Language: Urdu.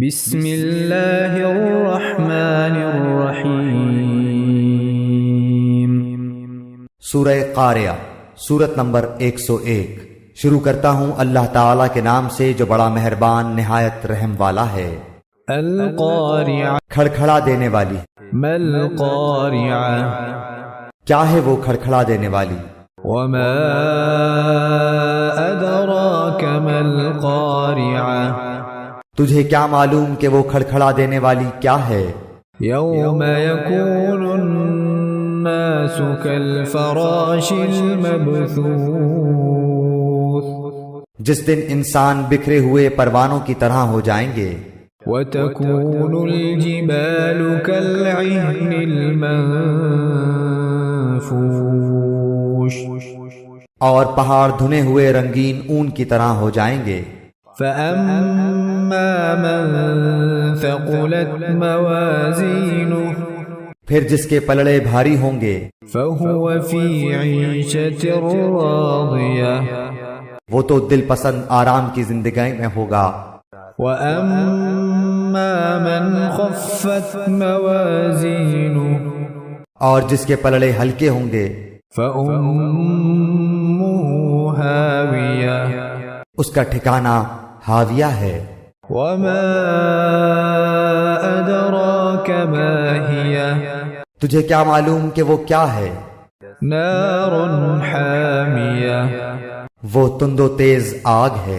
بسم اللہ الرحمن الرحیم۔ سورہ قاریہ، سورت نمبر 101۔ شروع کرتا ہوں اللہ تعالیٰ کے نام سے جو بڑا مہربان نہایت رحم والا ہے۔ القاریہ، کھڑکھڑا دینے والی۔ ما القاریہ، کیا ہے وہ کھڑکھڑا دینے والی؟ وما ادراک ما القاریہ، تجھے کیا معلوم کہ وہ کھڑکھڑا دینے والی کیا ہے؟ یوم یکون الناس کالفراش المبثوث، جس دن انسان بکھرے ہوئے پروانوں کی طرح ہو جائیں گے۔ وتكون الجبال كالعهن المنفوش، اور پہاڑ دھنے ہوئے رنگین اون کی طرح ہو جائیں گے۔ فأما من ثقلت موازینه، پھر جس کے پلڑے بھاری ہوں گے فهو في عيشة راضية، وہ تو دل پسند آرام کی زندگی میں ہوگا۔ وأما من خفت موازینه، اور جس کے پلڑے ہلکے ہوں گے فأمه هاوية، اس کا ٹھکانہ ہاویہ ہے۔ وما أدراك ما هي، تجھے کیا معلوم کہ وہ کیا ہے؟ نار حامیہ، وہ تند و تیز آگ ہے۔